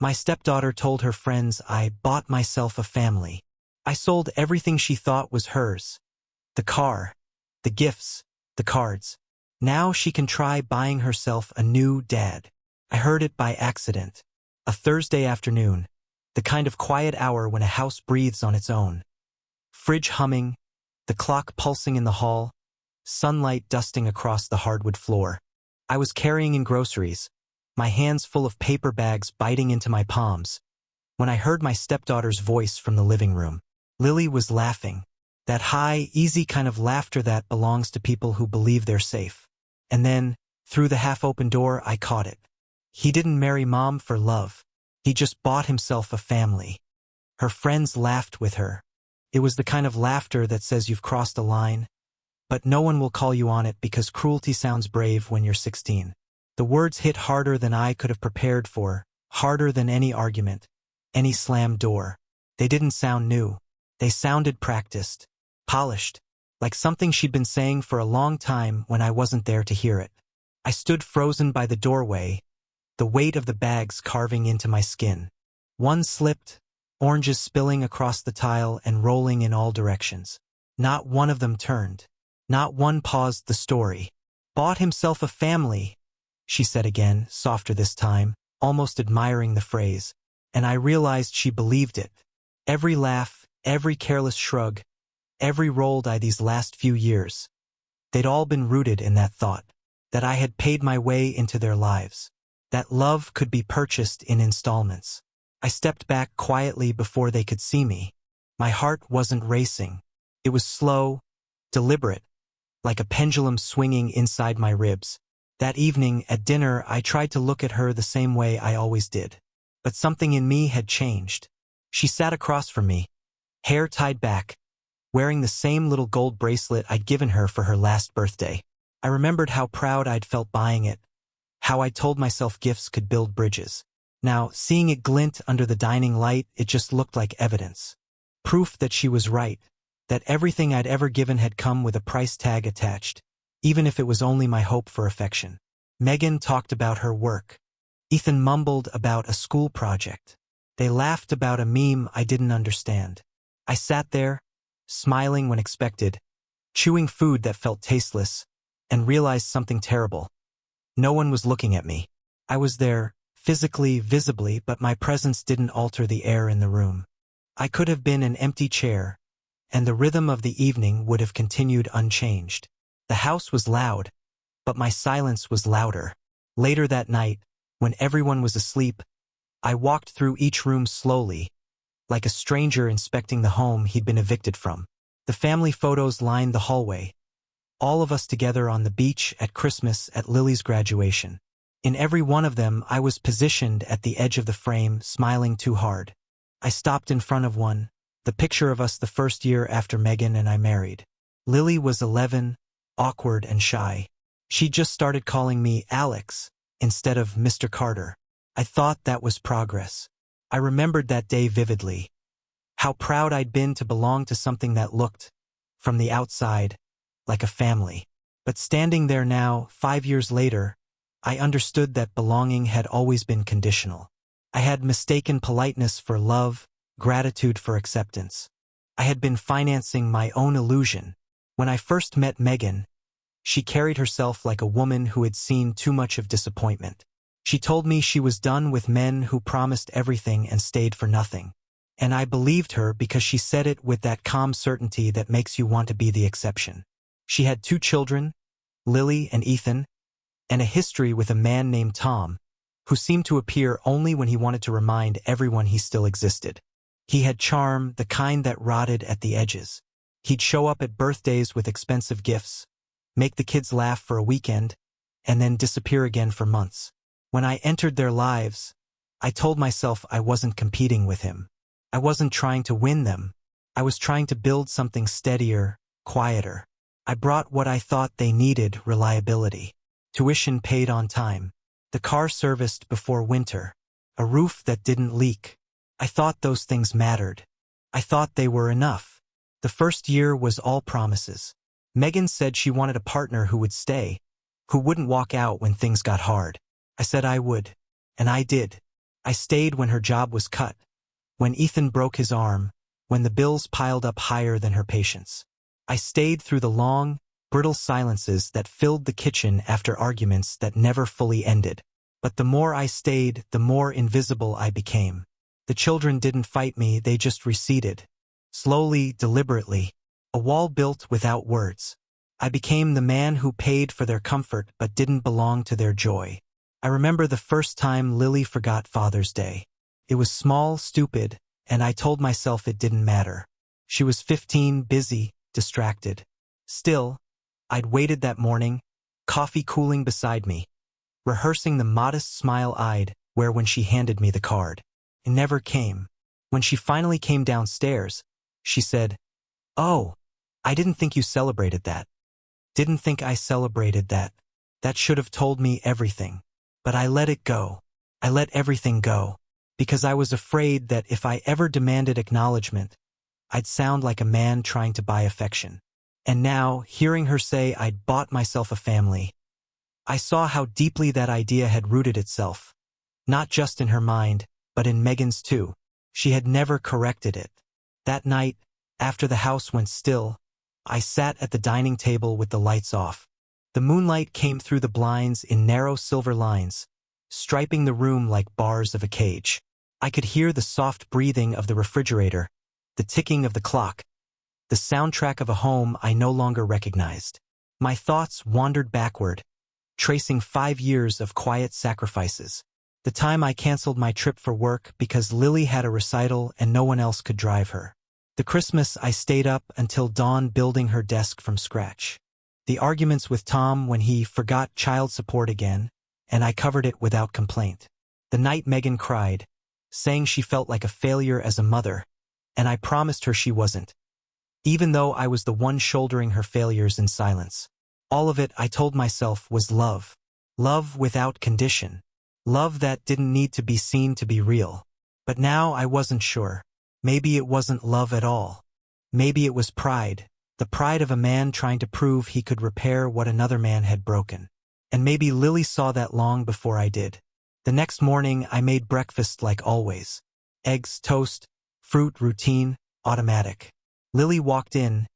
My stepdaughter told her friends I bought myself a family. I sold everything she thought was hers. The car, the gifts, the cards. Now she can try buying herself a new dad. I heard it by accident. A Thursday afternoon, the kind of quiet hour when a house breathes on its own. Fridge humming, the clock pulsing in the hall, sunlight dusting across the hardwood floor. I was carrying in groceries, my hands full of paper bags biting into my palms, when I heard my stepdaughter's voice from the living room. Lily was laughing, that high, easy kind of laughter that belongs to people who believe they're safe. And then, through the half-open door, I caught it. He didn't marry Mom for love. He just bought himself a family. Her friends laughed with her. It was the kind of laughter that says you've crossed a line, but no one will call you on it because cruelty sounds brave when you're 16. The words hit harder than I could have prepared for, harder than any argument, any slammed door. They didn't sound new. They sounded practiced, polished, like something she'd been saying for a long time when I wasn't there to hear it. I stood frozen by the doorway, the weight of the bags carving into my skin. One slipped, oranges spilling across the tile and rolling in all directions. Not one of them turned. Not one paused the story. Bought himself a family, she said again, softer this time, almost admiring the phrase, and I realized she believed it. Every laugh, every careless shrug, every rolled eye these last few years, they'd all been rooted in that thought, that I had paid my way into their lives, that love could be purchased in installments. I stepped back quietly before they could see me. My heart wasn't racing. It was slow, deliberate, like a pendulum swinging inside my ribs. That evening, at dinner, I tried to look at her the same way I always did. But something in me had changed. She sat across from me, hair tied back, wearing the same little gold bracelet I'd given her for her last birthday. I remembered how proud I'd felt buying it, how I'd told myself gifts could build bridges. Now, seeing it glint under the dining light, it just looked like evidence. Proof that she was right, that everything I'd ever given had come with a price tag attached, even if it was only my hope for affection. Megan talked about her work. Ethan mumbled about a school project. They laughed about a meme I didn't understand. I sat there, smiling when expected, chewing food that felt tasteless, and realized something terrible. No one was looking at me. I was there, physically, visibly, but my presence didn't alter the air in the room. I could have been an empty chair, and the rhythm of the evening would have continued unchanged. The house was loud, but my silence was louder. Later that night, when everyone was asleep, I walked through each room slowly, like a stranger inspecting the home he'd been evicted from. The family photos lined the hallway, all of us together on the beach, at Christmas, at Lily's graduation. In every one of them, I was positioned at the edge of the frame, smiling too hard. I stopped in front of one, the picture of us the first year after Megan and I married. Lily was 11, awkward and shy. She just started calling me Alex instead of Mr. Carter. I thought that was progress. I remembered that day vividly. How proud I'd been to belong to something that looked, from the outside, like a family. But standing there now, 5 years later, I understood that belonging had always been conditional. I had mistaken politeness for love, gratitude for acceptance. I had been financing my own illusion. When I first met Megan, she carried herself like a woman who had seen too much of disappointment. She told me she was done with men who promised everything and stayed for nothing. And I believed her because she said it with that calm certainty that makes you want to be the exception. She had 2 children, Lily and Ethan, and a history with a man named Tom, who seemed to appear only when he wanted to remind everyone he still existed. He had charm, the kind that rotted at the edges. He'd show up at birthdays with expensive gifts, make the kids laugh for a weekend, and then disappear again for months. When I entered their lives, I told myself I wasn't competing with him. I wasn't trying to win them. I was trying to build something steadier, quieter. I brought what I thought they needed: reliability. Tuition paid on time. The car serviced before winter. A roof that didn't leak. I thought those things mattered. I thought they were enough. The first year was all promises. Megan said she wanted a partner who would stay, who wouldn't walk out when things got hard. I said I would. And I did. I stayed when her job was cut, when Ethan broke his arm, when the bills piled up higher than her patience. I stayed through the long, brittle silences that filled the kitchen after arguments that never fully ended. But the more I stayed, the more invisible I became. The children didn't fight me, they just receded. Slowly, deliberately. A wall built without words. I became the man who paid for their comfort but didn't belong to their joy. I remember the first time Lily forgot Father's Day. It was small, stupid, and I told myself it didn't matter. She was 15, busy, distracted. Still, I'd waited that morning, coffee cooling beside me, rehearsing the modest smile I'd wear when she handed me the card. It never came. When she finally came downstairs, she said, "Oh, I didn't think you celebrated that. Didn't think I celebrated that. That should have told me everything." But I let it go. I let everything go, because I was afraid that if I ever demanded acknowledgement, I'd sound like a man trying to buy affection. And now, hearing her say I'd bought myself a family, I saw how deeply that idea had rooted itself. Not just in her mind, but in Megan's too. She had never corrected it. That night, after the house went still, I sat at the dining table with the lights off. The moonlight came through the blinds in narrow silver lines, striping the room like bars of a cage. I could hear the soft breathing of the refrigerator, the ticking of the clock, the soundtrack of a home I no longer recognized. My thoughts wandered backward, tracing 5 years of quiet sacrifices. The time I canceled my trip for work because Lily had a recital and no one else could drive her. The Christmas I stayed up until dawn building her desk from scratch. The arguments with Tom when he forgot child support again, and I covered it without complaint. The night Megan cried, saying she felt like a failure as a mother, and I promised her she wasn't, even though I was the one shouldering her failures in silence. All of it, I told myself, was love. Love without condition. Love that didn't need to be seen to be real. But now I wasn't sure. Maybe it wasn't love at all. Maybe it was pride. The pride of a man trying to prove he could repair what another man had broken. And maybe Lily saw that long before I did. The next morning I made breakfast like always. Eggs, toast, fruit, routine, automatic. Lily walked in,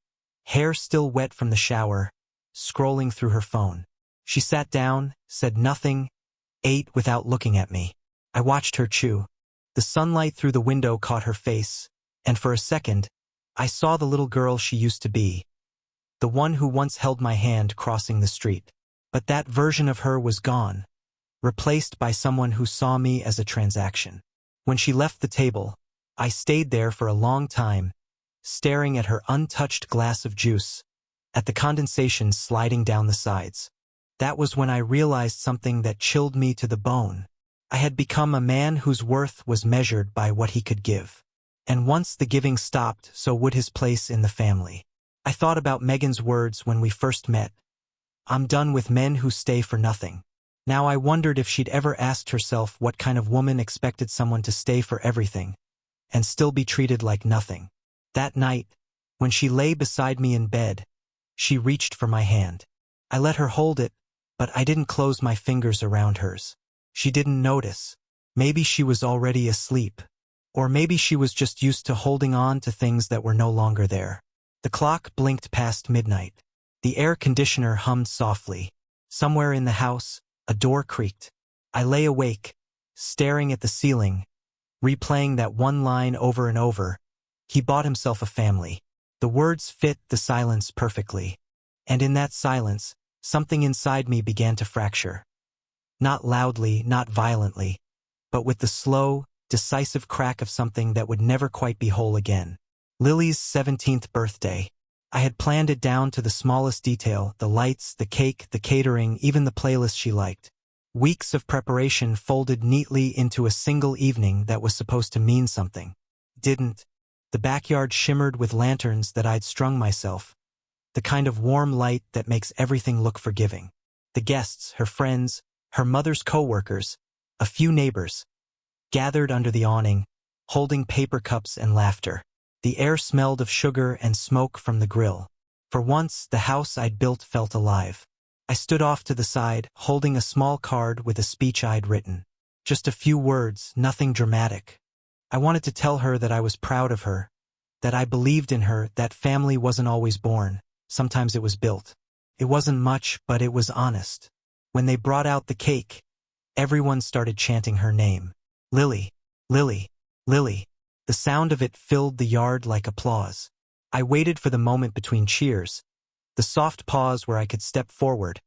hair still wet from the shower, scrolling through her phone. She sat down, said nothing, ate without looking at me. I watched her chew. The sunlight through the window caught her face, and for a second, I saw the little girl she used to be, the one who once held my hand crossing the street. But that version of her was gone, replaced by someone who saw me as a transaction. When she left the table, I stayed there for a long time, staring at her untouched glass of juice, at the condensation sliding down the sides. That was when I realized something that chilled me to the bone. I had become a man whose worth was measured by what he could give. And once the giving stopped, so would his place in the family. I thought about Megan's words when we first met. "I'm done with men who stay for nothing." Now I wondered if she'd ever asked herself what kind of woman expected someone to stay for everything, and still be treated like nothing. That night, when she lay beside me in bed, she reached for my hand. I let her hold it, but I didn't close my fingers around hers. She didn't notice. Maybe she was already asleep. Or maybe she was just used to holding on to things that were no longer there. The clock blinked past midnight. The air conditioner hummed softly. Somewhere in the house, a door creaked. I lay awake, staring at the ceiling, replaying that one line over and over. He bought himself a family. The words fit the silence perfectly. And in that silence, something inside me began to fracture. Not loudly, not violently, but with the slow, decisive crack of something that would never quite be whole again. Lily's 17th birthday. I had planned it down to the smallest detail, the lights, the cake, the catering, even the playlist she liked. Weeks of preparation folded neatly into a single evening that was supposed to mean something. Didn't. The backyard shimmered with lanterns that I'd strung myself, the kind of warm light that makes everything look forgiving. The guests, her friends, her mother's co-workers, a few neighbors, gathered under the awning, holding paper cups and laughter. The air smelled of sugar and smoke from the grill. For once, the house I'd built felt alive. I stood off to the side, holding a small card with a speech I'd written. Just a few words, nothing dramatic. I wanted to tell her that I was proud of her, that I believed in her, that family wasn't always born, sometimes it was built. It wasn't much, but it was honest. When they brought out the cake, everyone started chanting her name. Lily, Lily, Lily. The sound of it filled the yard like applause. I waited for the moment between cheers, the soft pause where I could step forward,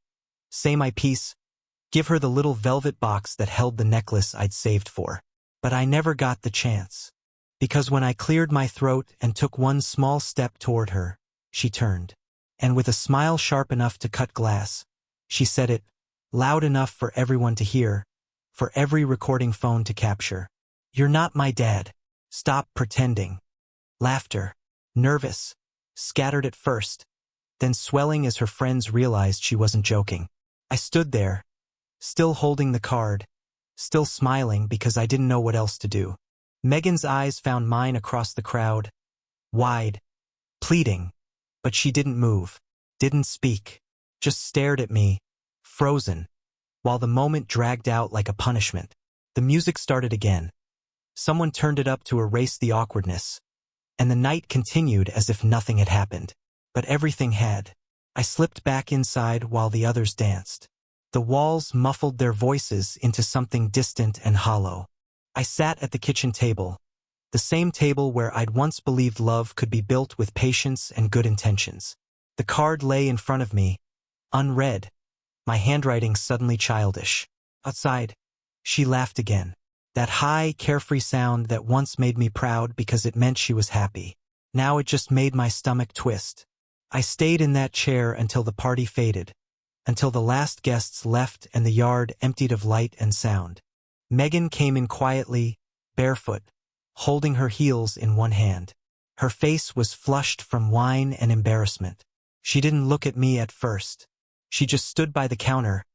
say my piece, give her the little velvet box that held the necklace I'd saved for. But I never got the chance. Because when I cleared my throat and took one small step toward her, she turned. And with a smile sharp enough to cut glass, she said it, loud enough for everyone to hear, for every recording phone to capture. "You're not my dad. Stop pretending." Laughter, nervous, scattered at first, then swelling as her friends realized she wasn't joking. I stood there, still holding the card, still smiling because I didn't know what else to do. Megan's eyes found mine across the crowd, wide, pleading, but she didn't move, didn't speak, just stared at me, frozen, while the moment dragged out like a punishment. The music started again. Someone turned it up to erase the awkwardness, and the night continued as if nothing had happened. But everything had. I slipped back inside while the others danced. The walls muffled their voices into something distant and hollow. I sat at the kitchen table, the same table where I'd once believed love could be built with patience and good intentions. The card lay in front of me, unread, my handwriting suddenly childish. Outside, she laughed again. That high, carefree sound that once made me proud because it meant she was happy. Now it just made my stomach twist. I stayed in that chair until the party faded, until the last guests left and the yard emptied of light and sound. Megan came in quietly, barefoot, holding her heels in one hand. Her face was flushed from wine and embarrassment. She didn't look at me at first. She just stood by the counter,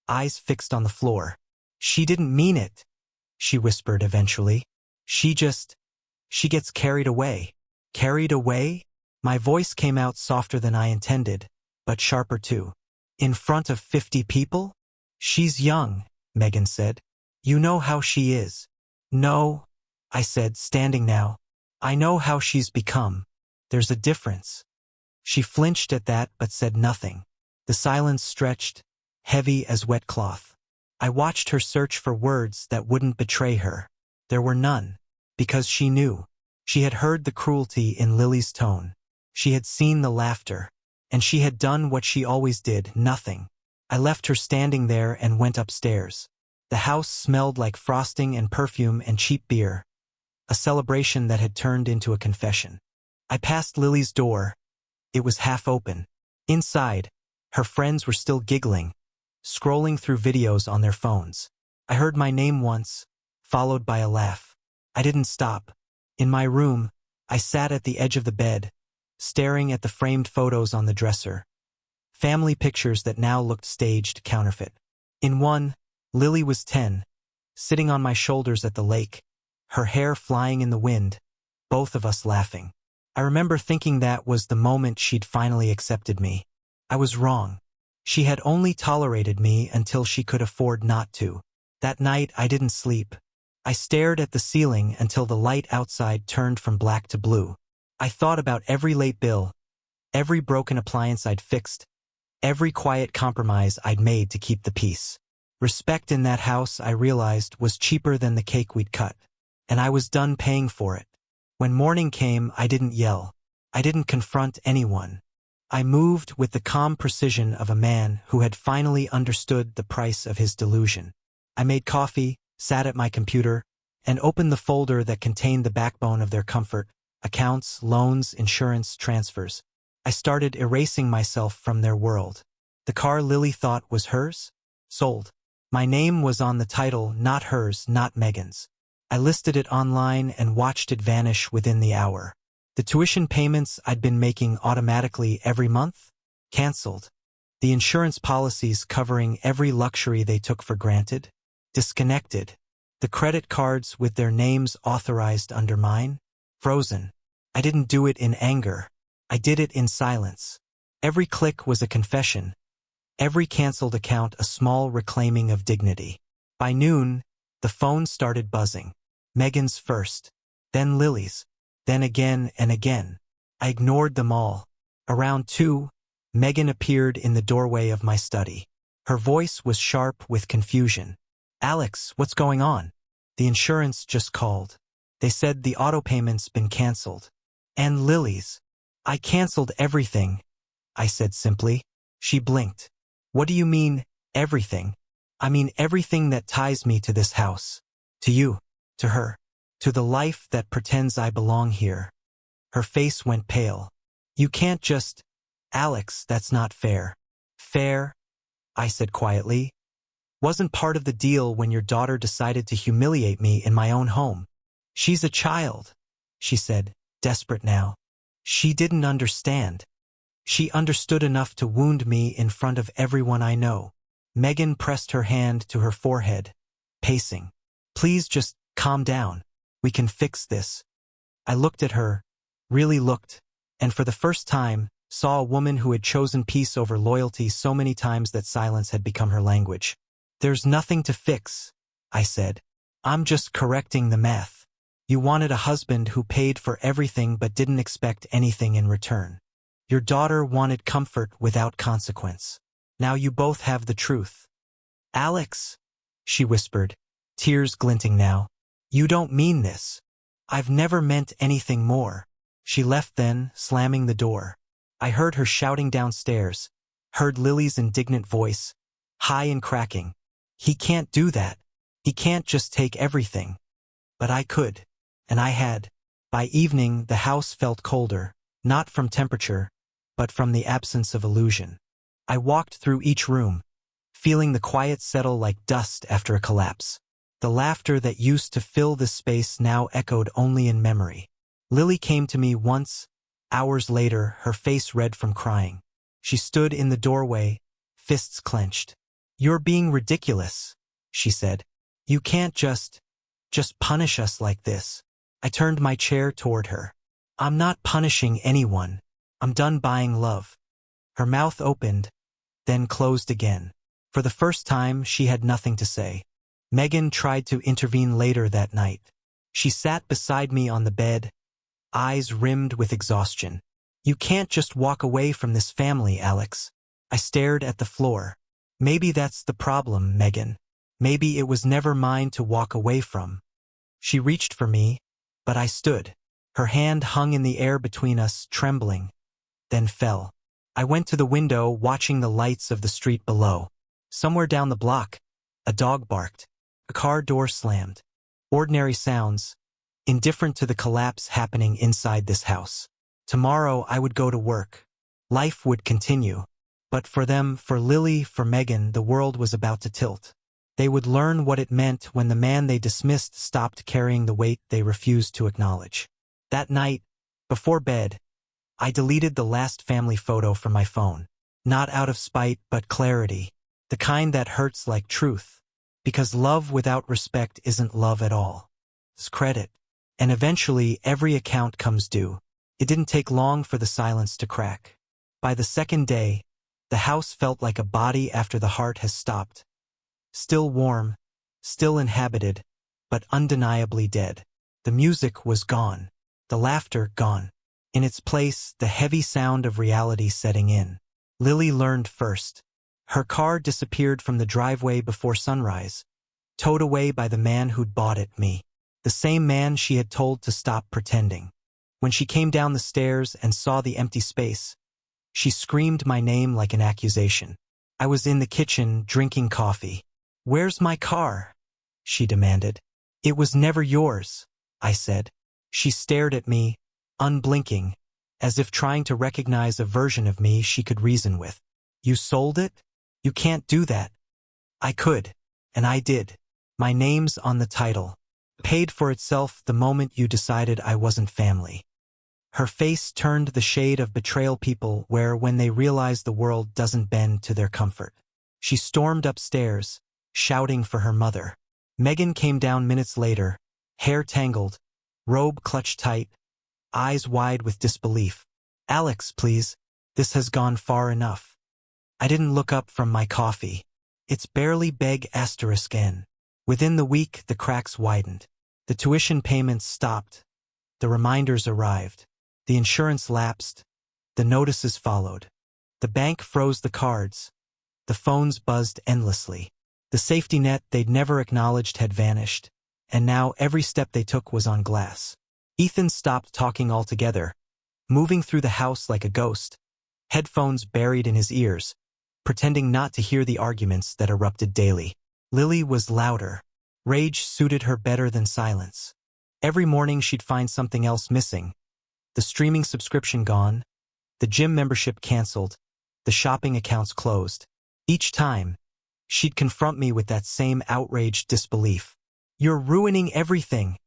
eyes fixed on the floor. "She didn't mean it," she whispered eventually. She gets carried away." Carried away? My voice came out softer than I intended, but sharper too. "In front of 50 people? She's young," Megan said. "You know how she is." "No," I said, standing now. "I know how she's become. There's a difference." She flinched at that but said nothing. The silence stretched, heavy as wet cloth. I watched her search for words that wouldn't betray her. There were none, because she knew. She had heard the cruelty in Lily's tone. She had seen the laughter. And she had done what she always did, nothing. I left her standing there and went upstairs. The house smelled like frosting and perfume and cheap beer, a celebration that had turned into a confession. I passed Lily's door. It was half open. Inside, her friends were still giggling, scrolling through videos on their phones. I heard my name once, followed by a laugh. I didn't stop. In my room, I sat at the edge of the bed, staring at the framed photos on the dresser. Family pictures that now looked staged, counterfeit. In one, Lily was 10, sitting on my shoulders at the lake, her hair flying in the wind, both of us laughing. I remember thinking that was the moment she'd finally accepted me. I was wrong. She had only tolerated me until she could afford not to. That night I didn't sleep. I stared at the ceiling until the light outside turned from black to blue. I thought about every late bill, every broken appliance I'd fixed, every quiet compromise I'd made to keep the peace. Respect in that house, I realized, was cheaper than the cake we'd cut, and I was done paying for it. When morning came, I didn't yell. I didn't confront anyone. I moved with the calm precision of a man who had finally understood the price of his delusion. I made coffee, sat at my computer, and opened the folder that contained the backbone of their comfort: accounts, loans, insurance, transfers. I started erasing myself from their world. The car Lily thought was hers? Sold. My name was on the title, not hers, not Megan's. I listed it online and watched it vanish within the hour. The tuition payments I'd been making automatically every month? Cancelled. The insurance policies covering every luxury they took for granted? Disconnected. The credit cards with their names authorized under mine? Frozen. I didn't do it in anger. I did it in silence. Every click was a confession. Every cancelled account a small reclaiming of dignity. By noon, The phone started buzzing. Megan's first, then Lily's, then again and again. I ignored them all. Around 2, Megan appeared in the doorway of my study. Her voice was sharp with confusion. "Alex, what's going on?" "The insurance just called. They said the auto payment's been canceled." "And Lily's." "I canceled everything," I said simply. She blinked. "What do you mean, everything?" "I mean everything that ties me to this house. To you. To her. To the life that pretends I belong here." Her face went pale. "You can't just—" "Alex, that's not fair." "Fair?" I said quietly. "Wasn't part of the deal when your daughter decided to humiliate me in my own home." "She's a child," she said, desperate now. She didn't understand. She understood enough to wound me in front of everyone I know. Megan pressed her hand to her forehead, pacing. "Please just calm down. We can fix this." I looked at her, really looked, and for the first time, saw a woman who had chosen peace over loyalty so many times that silence had become her language. "There's nothing to fix," I said. "I'm just correcting the math. You wanted a husband who paid for everything but didn't expect anything in return. Your daughter wanted comfort without consequence. Now you both have the truth." "Alex," she whispered, tears glinting now. "You don't mean this. I've never meant anything more." She left then, slamming the door. I heard her shouting downstairs, heard Lily's indignant voice, high and cracking. "He can't do that. He can't just take everything." But I could, and I had. By evening, the house felt colder, not from temperature, but from the absence of illusion. I walked through each room, feeling the quiet settle like dust after a collapse. The laughter that used to fill this space now echoed only in memory. Lily came to me once, hours later, her face red from crying. She stood in the doorway, fists clenched. "You're being ridiculous," she said. "You can't just punish us like this." I turned my chair toward her. "I'm not punishing anyone. I'm done buying love." Her mouth opened, then closed again. For the first time, she had nothing to say. Megan tried to intervene later that night. She sat beside me on the bed, eyes rimmed with exhaustion. "You can't just walk away from this family, Alex." I stared at the floor. "Maybe that's the problem, Megan. Maybe it was never mine to walk away from." She reached for me, but I stood. Her hand hung in the air between us, trembling, then fell. I went to the window, watching the lights of the street below. Somewhere down the block, a dog barked. A car door slammed. Ordinary sounds, indifferent to the collapse happening inside this house. Tomorrow I would go to work. Life would continue. But for them, for Lily, for Megan, the world was about to tilt. They would learn what it meant when the man they dismissed stopped carrying the weight they refused to acknowledge. That night, before bed, I deleted the last family photo from my phone. Not out of spite, but clarity. The kind that hurts like truth. Because love without respect isn't love at all. It's credit. And eventually, every account comes due. It didn't take long for the silence to crack. By the second day, the house felt like a body after the heart has stopped. Still warm, still inhabited, but undeniably dead. The music was gone. The laughter gone. In its place, the heavy sound of reality setting in. Lily learned first. Her car disappeared from the driveway before sunrise, towed away by the man who'd bought it, me. The same man she had told to stop pretending. When she came down the stairs and saw the empty space, she screamed my name like an accusation. I was in the kitchen, drinking coffee. "Where's my car?" she demanded. "It was never yours," I said. She stared at me, unblinking, as if trying to recognize a version of me she could reason with. "You sold it? You can't do that." I could, and I did. My name's on the title. Paid for itself the moment you decided I wasn't family. Her face turned the shade of betrayal people wear when they realize the world doesn't bend to their comfort. She stormed upstairs, shouting for her mother. Megan came down minutes later, hair tangled, robe clutched tight, eyes wide with disbelief. "Alex, please. This has gone far enough." I didn't look up from my coffee. "It's barely beg***n. Within the week, the cracks widened. The tuition payments stopped. The reminders arrived. The insurance lapsed. The notices followed. The bank froze the cards. The phones buzzed endlessly. The safety net they'd never acknowledged had vanished, and now every step they took was on glass. Ethan stopped talking altogether, moving through the house like a ghost, headphones buried in his ears, pretending not to hear the arguments that erupted daily. Lily was louder. Rage suited her better than silence. Every morning she'd find something else missing. The streaming subscription gone, the gym membership canceled, the shopping accounts closed. Each time, she'd confront me with that same outraged disbelief. "You're ruining everything,"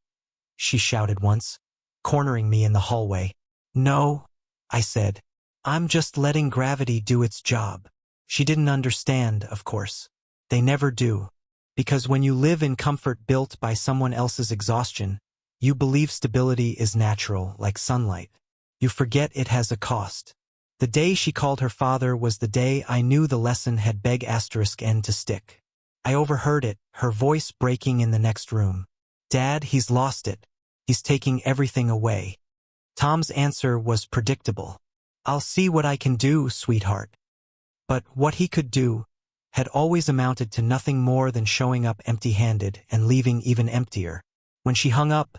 she shouted once, cornering me in the hallway. "No," I said. "I'm just letting gravity do its job." She didn't understand, of course. They never do. Because when you live in comfort built by someone else's exhaustion, you believe stability is natural, like sunlight. You forget it has a cost. The day she called her father was the day I knew the lesson had big asterisk end to stick. I overheard it, her voice breaking in the next room. "Dad, he's lost it. He's taking everything away." Tom's answer was predictable. "I'll see what I can do, sweetheart." But what he could do had always amounted to nothing more than showing up empty-handed and leaving even emptier. When she hung up,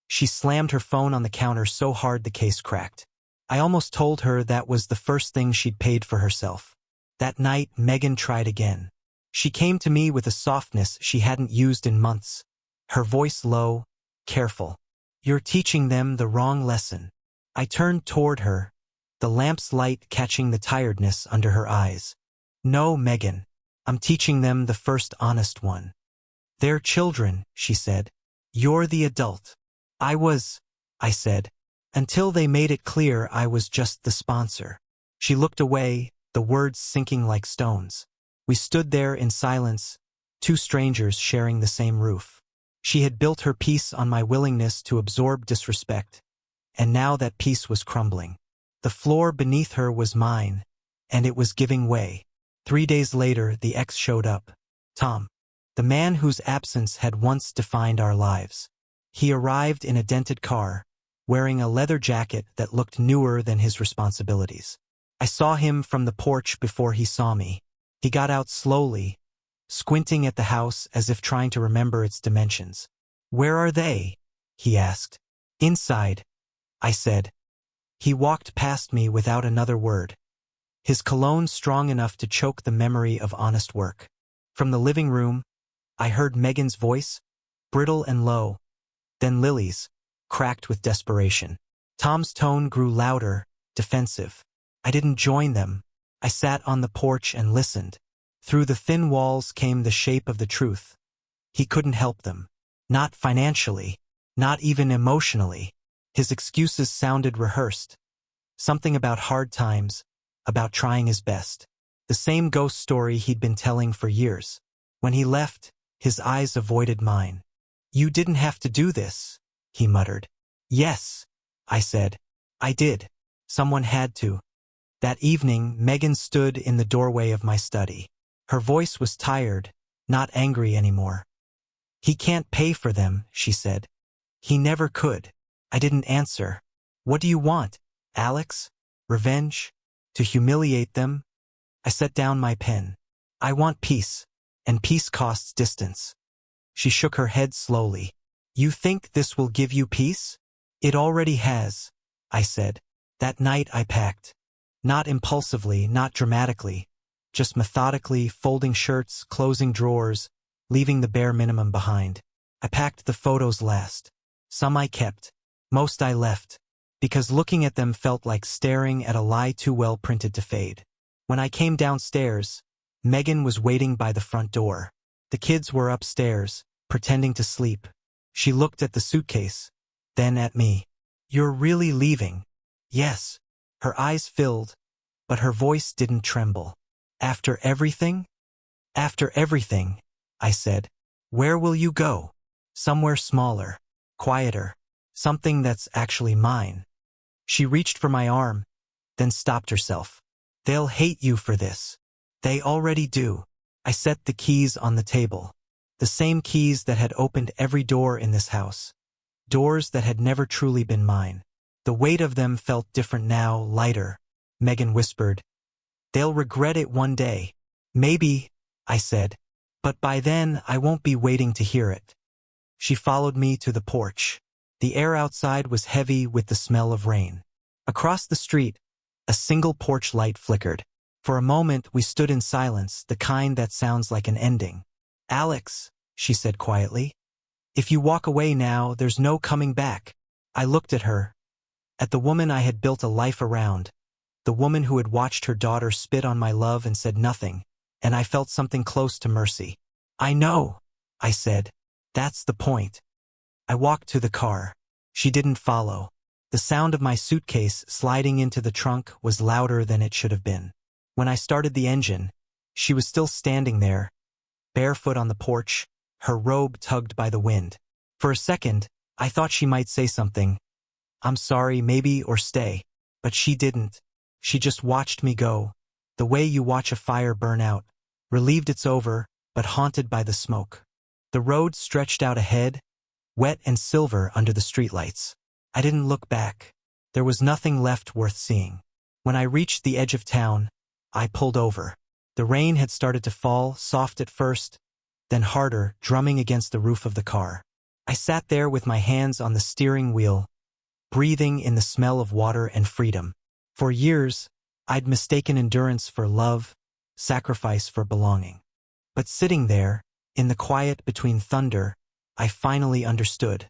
she slammed her phone on the counter so hard the case cracked. I almost told her that was the first thing she'd paid for herself. That night, Megan tried again. She came to me with a softness she hadn't used in months. Her voice low, careful. "You're teaching them the wrong lesson." I turned toward her, the lamp's light catching the tiredness under her eyes. "No, Megan. I'm teaching them the first honest one. They're children," she said. "You're the adult." I said. Until they made it clear I was just the sponsor. She looked away, the words sinking like stones. We stood there in silence, two strangers sharing the same roof. She had built her peace on my willingness to absorb disrespect, and now that peace was crumbling. The floor beneath her was mine, and it was giving way. 3 days later, the ex showed up. Tom. The man whose absence had once defined our lives. He arrived in a dented car, wearing a leather jacket that looked newer than his responsibilities. I saw him from the porch before he saw me. He got out slowly, squinting at the house as if trying to remember its dimensions. "Where are they?" he asked. "Inside," I said. He walked past me without another word, his cologne strong enough to choke the memory of honest work. From the living room, I heard Megan's voice, brittle and low, then Lily's, cracked with desperation. Tom's tone grew louder, defensive. I didn't join them. I sat on the porch and listened. Through the thin walls came the shape of the truth. He couldn't help them. Not financially. Not even emotionally. His excuses sounded rehearsed. Something about hard times, about trying his best. The same ghost story he'd been telling for years. When he left, his eyes avoided mine. "You didn't have to do this," he muttered. "Yes," I said. "I did. Someone had to." That evening, Megan stood in the doorway of my study. Her voice was tired, not angry anymore. "He can't pay for them," she said. "He never could." I didn't answer. "What do you want, Alex? Revenge? To humiliate them?" I set down my pen. "I want peace, and peace costs distance." She shook her head slowly. "You think this will give you peace? It already has," I said. That night I packed. Not impulsively, not dramatically, just methodically, folding shirts, closing drawers, leaving the bare minimum behind. I packed the photos last. Some I kept. Most I left, because looking at them felt like staring at a lie too well printed to fade. When I came downstairs, Megan was waiting by the front door. The kids were upstairs, pretending to sleep. She looked at the suitcase, then at me. "You're really leaving?" "Yes." Her eyes filled, but her voice didn't tremble. "After everything?" "After everything," I said. "Where will you go?" "Somewhere smaller, quieter, something that's actually mine." She reached for my arm, then stopped herself. "They'll hate you for this." "They already do." I set the keys on the table. The same keys that had opened every door in this house. Doors that had never truly been mine. The weight of them felt different now, lighter. Megan whispered, "They'll regret it one day." "Maybe," I said, "but by then I won't be waiting to hear it." She followed me to the porch. The air outside was heavy with the smell of rain. Across the street, a single porch light flickered. For a moment we stood in silence, the kind that sounds like an ending. "Alex," she said quietly, "if you walk away now, there's no coming back." I looked at her, at the woman I had built a life around, the woman who had watched her daughter spit on my love and said nothing, and I felt something close to mercy. "I know," I said. "That's the point." I walked to the car. She didn't follow. The sound of my suitcase sliding into the trunk was louder than it should have been. When I started the engine, she was still standing there, barefoot on the porch, her robe tugged by the wind. For a second, I thought she might say something. "I'm sorry," maybe, or stay. But she didn't. She just watched me go, the way you watch a fire burn out, relieved it's over, but haunted by the smoke. The road stretched out ahead, wet and silver under the streetlights. I didn't look back. There was nothing left worth seeing. When I reached the edge of town, I pulled over. The rain had started to fall, soft at first, then harder, drumming against the roof of the car. I sat there with my hands on the steering wheel, breathing in the smell of water and freedom. For years, I'd mistaken endurance for love, sacrifice for belonging. But sitting there, in the quiet between thunder, I finally understood.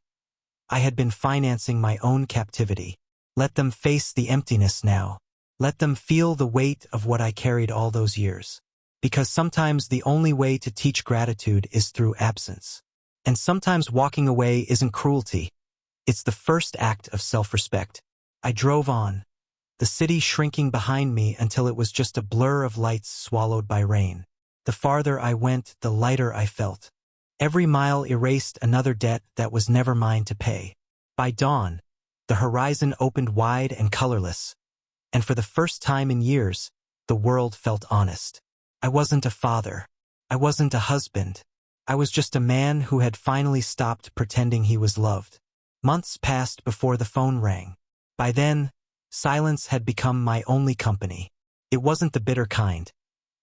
I had been financing my own captivity. Let them face the emptiness now. Let them feel the weight of what I carried all those years. Because sometimes the only way to teach gratitude is through absence. And sometimes walking away isn't cruelty. It's the first act of self-respect. I drove on, the city shrinking behind me until it was just a blur of lights swallowed by rain. The farther I went, the lighter I felt. Every mile erased another debt that was never mine to pay. By dawn, the horizon opened wide and colorless, and for the first time in years, the world felt honest. I wasn't a father. I wasn't a husband. I was just a man who had finally stopped pretending he was loved. Months passed before the phone rang. By then, silence had become my only company. It wasn't the bitter kind.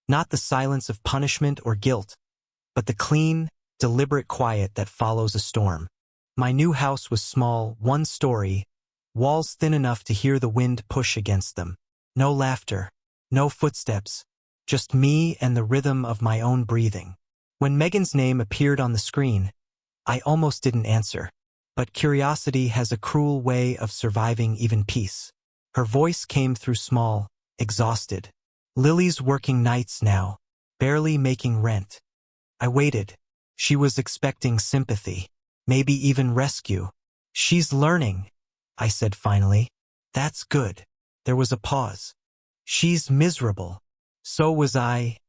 Not the silence of punishment or guilt, but the clean, deliberate quiet that follows a storm. My new house was small, one story, walls thin enough to hear the wind push against them. No laughter, no footsteps, just me and the rhythm of my own breathing. When Megan's name appeared on the screen, I almost didn't answer. But curiosity has a cruel way of surviving even peace. Her voice came through small, exhausted. "Lily's working nights now, barely making rent." I waited. She was expecting sympathy, maybe even rescue. "She's learning," I said finally. "That's good." There was a pause. "She's miserable." "So was I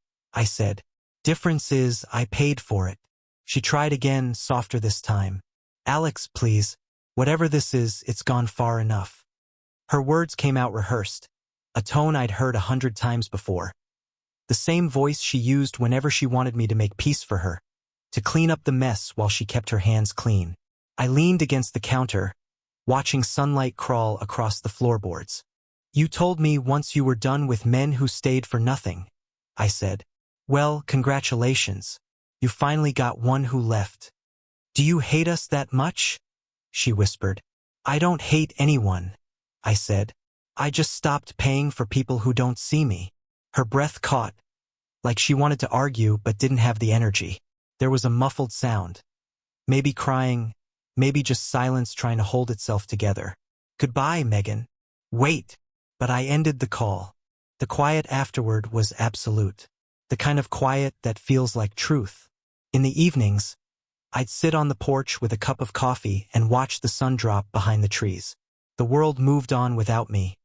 said. "Difference is, I paid for it." She tried again, softer this time. "Alex, please, whatever this is, it's gone far enough." Her words came out rehearsed, a tone I'd heard 100 times before. The same voice she used whenever she wanted me to make peace for her, to clean up the mess while she kept her hands clean. I leaned against the counter, watching sunlight crawl across the floorboards. "You told me once you were done with men who stayed for nothing," I said. "Well, congratulations. You finally got one who left." "Do you hate us that much?" she whispered. "I don't hate anyone," I said. "I just stopped paying for people who don't see me." Her breath caught, like she wanted to argue but didn't have the energy. There was a muffled sound. Maybe crying, maybe just silence trying to hold itself together. "Goodbye, Megan." "Wait." But I ended the call. The quiet afterward was absolute. The kind of quiet that feels like truth. In the evenings, I'd sit on the porch with a cup of coffee and watch the sun drop behind the trees. The world moved on without me.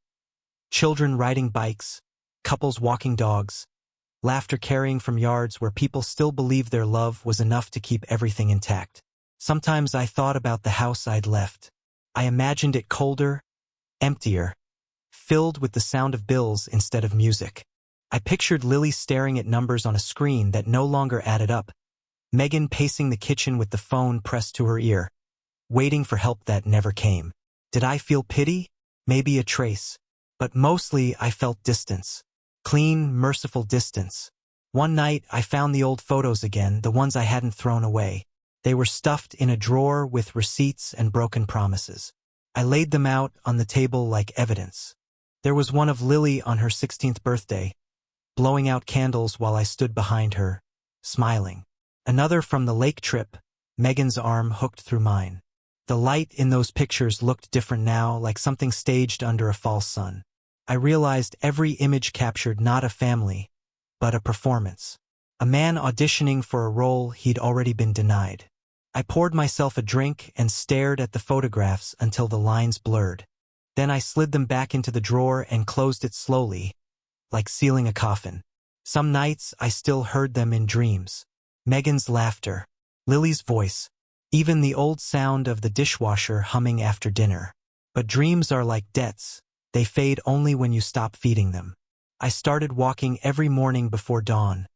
Children riding bikes, couples walking dogs, laughter carrying from yards where people still believed their love was enough to keep everything intact. Sometimes I thought about the house I'd left. I imagined it colder, emptier, filled with the sound of bills instead of music. I pictured Lily staring at numbers on a screen that no longer added up, Megan pacing the kitchen with the phone pressed to her ear, waiting for help that never came. Did I feel pity? Maybe a trace. But mostly I felt distance. Clean, merciful distance. One night I found the old photos again, the ones I hadn't thrown away. They were stuffed in a drawer with receipts and broken promises. I laid them out on the table like evidence. There was one of Lily on her 16th birthday, blowing out candles while I stood behind her, smiling. Another from the lake trip, Megan's arm hooked through mine. The light in those pictures looked different now, like something staged under a false sun. I realized every image captured not a family, but a performance. A man auditioning for a role he'd already been denied. I poured myself a drink and stared at the photographs until the lines blurred. Then I slid them back into the drawer and closed it slowly, like sealing a coffin. Some nights I still heard them in dreams. Megan's laughter, Lily's voice, even the old sound of the dishwasher humming after dinner. But dreams are like debts. They fade only when you stop feeding them. I started walking every morning before dawn,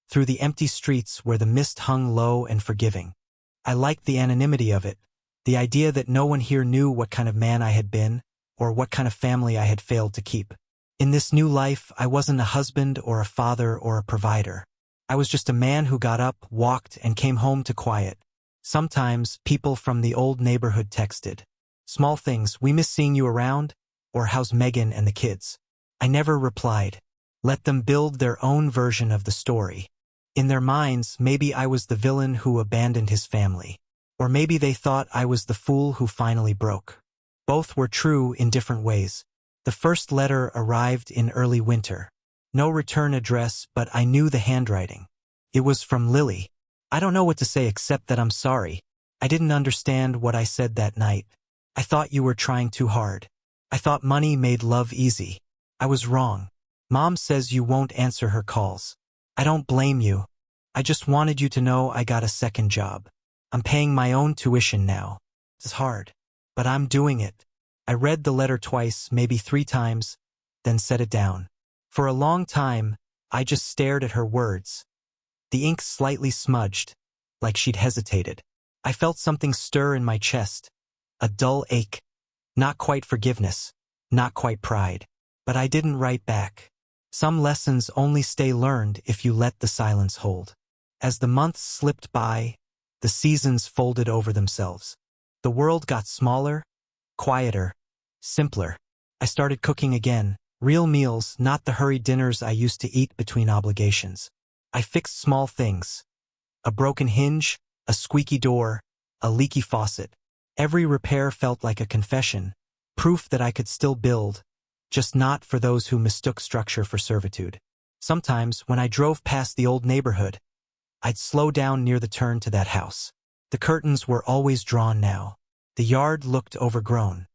through the empty streets where the mist hung low and forgiving. I liked the anonymity of it, the idea that no one here knew what kind of man I had been, or what kind of family I had failed to keep. In this new life, I wasn't a husband or a father or a provider. I was just a man who got up, walked, and came home to quiet. Sometimes, people from the old neighborhood texted. Small things, we miss seeing you around, or how's Megan and the kids? I never replied. Let them build their own version of the story. In their minds, maybe I was the villain who abandoned his family. Or maybe they thought I was the fool who finally broke. Both were true in different ways. The first letter arrived in early winter. No return address, but I knew the handwriting. It was from Lily. I don't know what to say except that I'm sorry. I didn't understand what I said that night. I thought you were trying too hard. I thought money made love easy. I was wrong. Mom says you won't answer her calls. I don't blame you. I just wanted you to know I got a second job. I'm paying my own tuition now. It's hard, but I'm doing it. I read the letter twice, maybe 3 times, then set it down. For a long time, I just stared at her words. The ink slightly smudged, like she'd hesitated. I felt something stir in my chest, a dull ache. Not quite forgiveness, not quite pride. But I didn't write back. Some lessons only stay learned if you let the silence hold. As the months slipped by, the seasons folded over themselves. The world got smaller, quieter, simpler. I started cooking again, real meals, not the hurried dinners I used to eat between obligations. I fixed small things. A broken hinge, a squeaky door, a leaky faucet. Every repair felt like a confession, proof that I could still build, just not for those who mistook structure for servitude. Sometimes, when I drove past the old neighborhood, I'd slow down near the turn to that house. The curtains were always drawn now. The yard looked overgrown.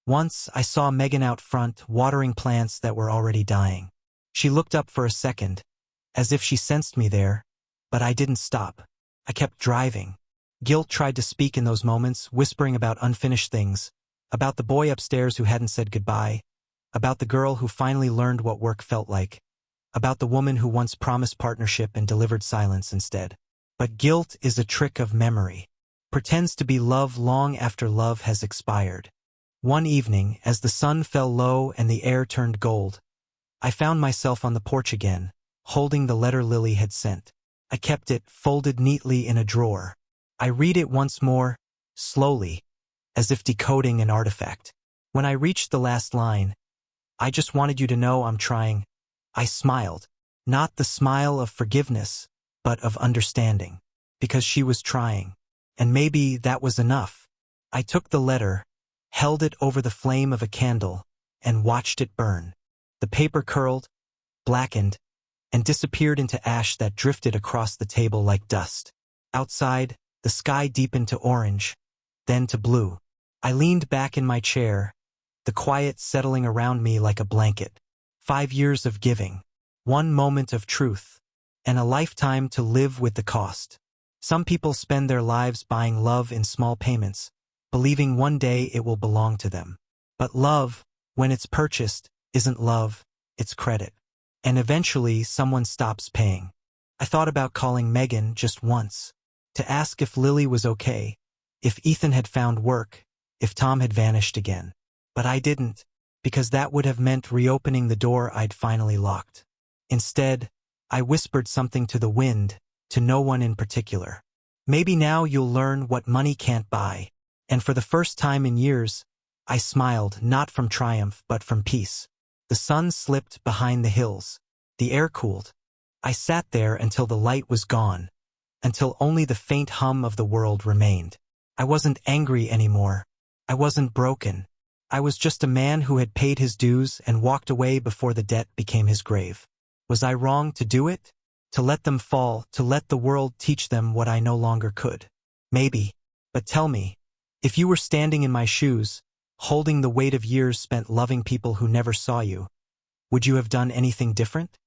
Once, I saw Megan out front, watering plants that were already dying. She looked up for a second, as if she sensed me there, but I didn't stop. I kept driving. Guilt tried to speak in those moments, whispering about unfinished things, about the boy upstairs who hadn't said goodbye, about the girl who finally learned what work felt like, about the woman who once promised partnership and delivered silence instead. But guilt is a trick of memory. Pretends to be love long after love has expired. One evening, as the sun fell low and the air turned gold, I found myself on the porch again, holding the letter Lily had sent. I kept it folded neatly in a drawer. I read it once more, slowly, as if decoding an artifact. When I reached the last line, I just wanted you to know I'm trying. I smiled. Not the smile of forgiveness, but of understanding. Because she was trying. And maybe that was enough. I took the letter, held it over the flame of a candle, and watched it burn. The paper curled, blackened, and disappeared into ash that drifted across the table like dust. Outside, the sky deepened to orange, then to blue. I leaned back in my chair, the quiet settling around me like a blanket. 5 years of giving, 1 moment of truth, and a lifetime to live with the cost. Some people spend their lives buying love in small payments, believing one day it will belong to them. But love, when it's purchased, isn't love, it's credit. And eventually someone stops paying. I thought about calling Megan just once. to ask if Lily was okay, if Ethan had found work, if Tom had vanished again. But I didn't, because that would have meant reopening the door I'd finally locked. Instead, I whispered something to the wind, to no one in particular. Maybe now you'll learn what money can't buy. And for the first time in years, I smiled, not from triumph but from peace. The sun slipped behind the hills. The air cooled. I sat there until the light was gone, until only the faint hum of the world remained. I wasn't angry anymore. I wasn't broken. I was just a man who had paid his dues and walked away before the debt became his grave. Was I wrong to do it? To let them fall, to let the world teach them what I no longer could? Maybe. But tell me, if you were standing in my shoes, holding the weight of years spent loving people who never saw you, would you have done anything different?